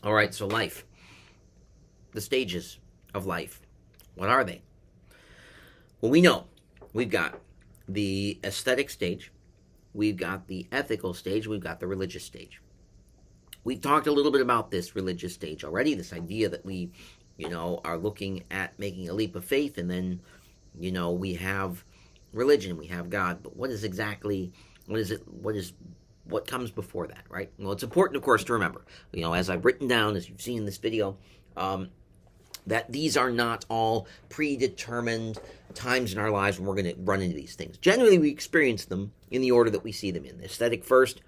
All right, so life, the stages of life. What are they? Well, we know we've got the aesthetic stage, we've got the ethical stage, we've got the religious stage. We talked a little bit about this religious stage already, this idea that we, are looking at making a leap of faith, and then, we have religion, we have God. But what comes before that, right? Well, it's important, of course, to remember, as I've written down, as you've seen in this video, that these are not all predetermined times in our lives when we're going to run into these things. Generally, we experience them in the order that we see them in: aesthetic first,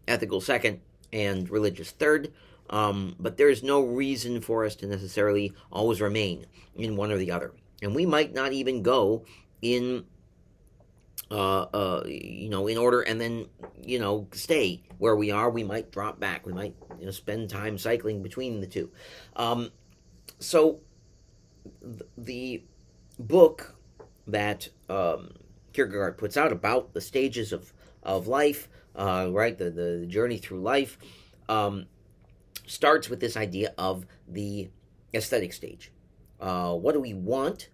ethical second, and religious third. But there's no reason for us to necessarily always remain in one or the other. And we might not even go in in order, and then, stay where we are. We might drop back. We might, spend time cycling between the two. So the book that Kierkegaard puts out about the stages of life, right, the journey through life, starts with this idea of the aesthetic stage. What do we want,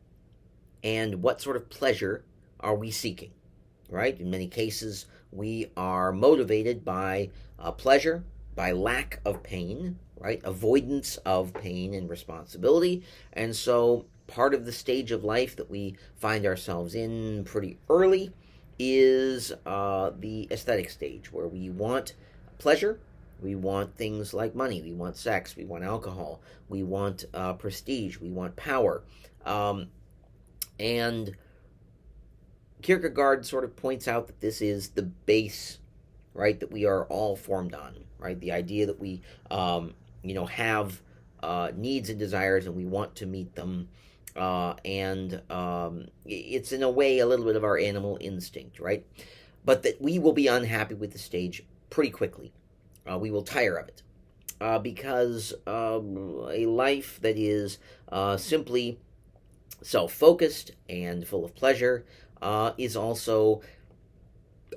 and what sort of pleasure are we seeking? Right? In many cases, we are motivated by pleasure, by lack of pain, right? Avoidance of pain and responsibility. And so part of the stage of life that we find ourselves in pretty early is the aesthetic stage, where we want pleasure. We want things like money. We want sex. We want alcohol. We want prestige. We want power. And Kierkegaard sort of points out that this is the base, right, that we are all formed on, right? The idea that we, have needs and desires, and we want to meet them. And it's in a way a little bit of our animal instinct, right? But that we will be unhappy with the stage pretty quickly. We will tire of it. Because a life that is simply self-focused and full of pleasure is also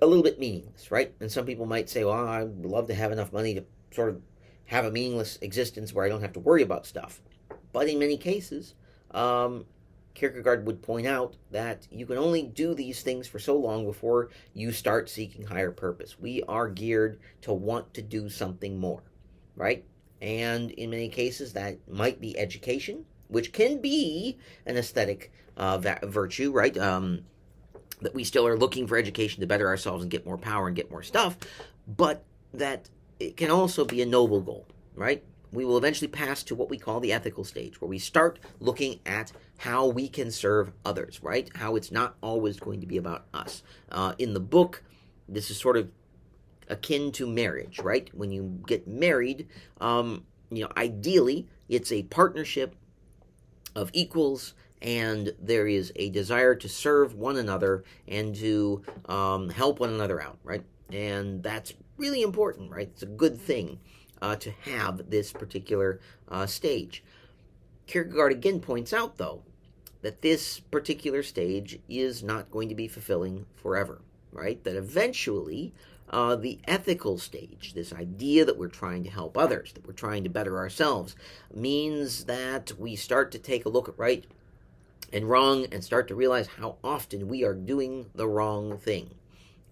a little bit meaningless, right? And some people might say, well, I'd love to have enough money to sort of have a meaningless existence where I don't have to worry about stuff. But in many cases, Kierkegaard would point out that you can only do these things for so long before you start seeking higher purpose. We are geared to want to do something more, right? And in many cases, that might be education, which can be an aesthetic virtue, right? That we still are looking for education to better ourselves and get more power and get more stuff, but that it can also be a noble goal, right? We will eventually pass to what we call the ethical stage, where we start looking at how we can serve others, right? How it's not always going to be about us. In the book, this is sort of akin to marriage, right? When you get married, ideally, it's a partnership of equals, and there is a desire to serve one another and to help one another out, right? And that's really important, right? It's a good thing to have this particular stage. Kierkegaard again points out, though, that this particular stage is not going to be fulfilling forever, right? That eventually the ethical stage, this idea that we're trying to help others, that we're trying to better ourselves, means that we start to take a look at right and wrong and start to realize how often we are doing the wrong thing.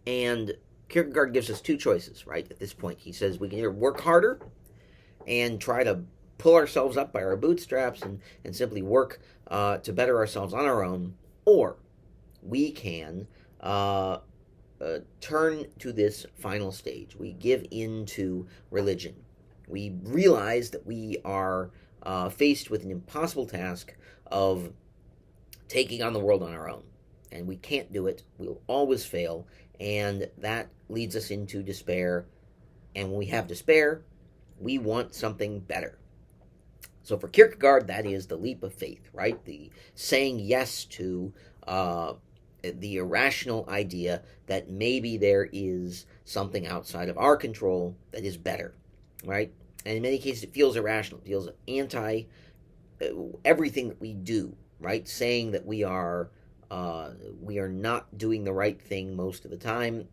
And Kierkegaard gives us two choices, right, at this point. He says we can either work harder and try to pull ourselves up by our bootstraps and simply work to better ourselves on our own, or we can turn to this final stage. We give in to religion. We realize that we are faced with an impossible task of taking on the world on our own. And we can't do it. We'll always fail. And that leads us into despair. And when we have despair, we want something better. So for Kierkegaard, that is the leap of faith, right? The saying yes to the irrational idea that maybe there is something outside of our control that is better, right? And in many cases, it feels irrational. It feels anti everything that we do, right? Saying that we are not doing the right thing most of the time,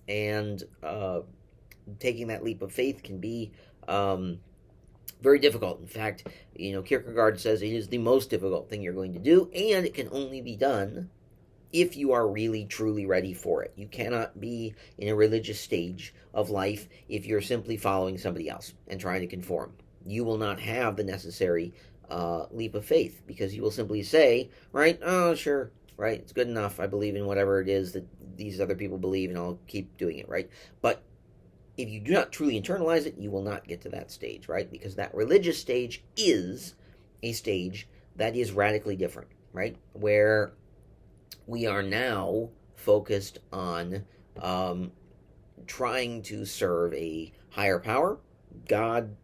and taking that leap of faith can be Very difficult. In fact, Kierkegaard says it is the most difficult thing you're going to do, and it can only be done if you are really truly ready for it. You cannot be in a religious stage of life if you're simply following somebody else and trying to conform. You will not have the necessary leap of faith, because you will simply say, right, oh, sure, right, it's good enough. I believe in whatever it is that these other people believe, and I'll keep doing it, right? But if you do not truly internalize it, you will not get to that stage, right? Because that religious stage is a stage that is radically different, right? Where we are now focused on trying to serve a higher power, God,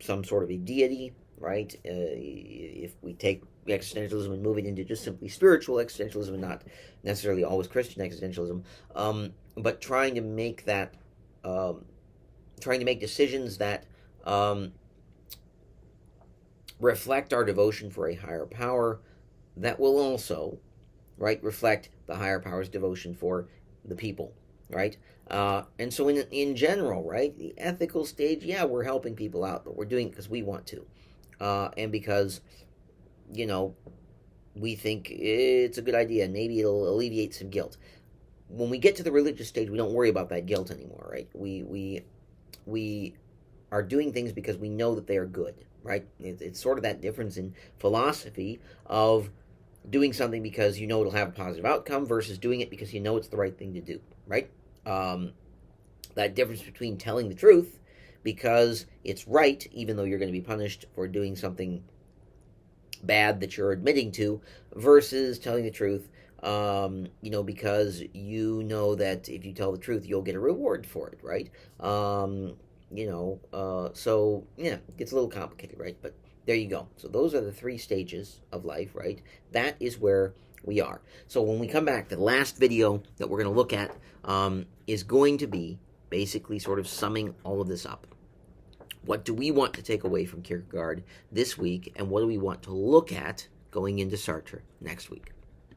some sort of a deity, right? If we take existentialism and move it into just simply spiritual existentialism and not necessarily always Christian existentialism, but trying to make that, trying to make decisions that reflect our devotion for a higher power that will also, right, reflect the higher power's devotion for the people, right? And so in general, right, the ethical stage, yeah, we're helping people out, but we're doing it because we want to. And because, we think it's a good idea, and maybe it'll alleviate some guilt. When we get to the religious stage, we don't worry about that guilt anymore, right? We are doing things because we know that they are good, right? It's sort of that difference in philosophy of doing something because you know it'll have a positive outcome versus doing it because you know it's the right thing to do, right? That difference between telling the truth because it's right, even though you're going to be punished for doing something bad that you're admitting to, versus telling the truth, because you know that if you tell the truth, you'll get a reward for it, right? So yeah, it gets a little complicated, right? But there you go. So those are the three stages of life, right? That is where we are. So when we come back, the last video that we're going to look at is going to be basically sort of summing all of this up. What do we want to take away from Kierkegaard this week, and what do we want to look at going into Sartre next week?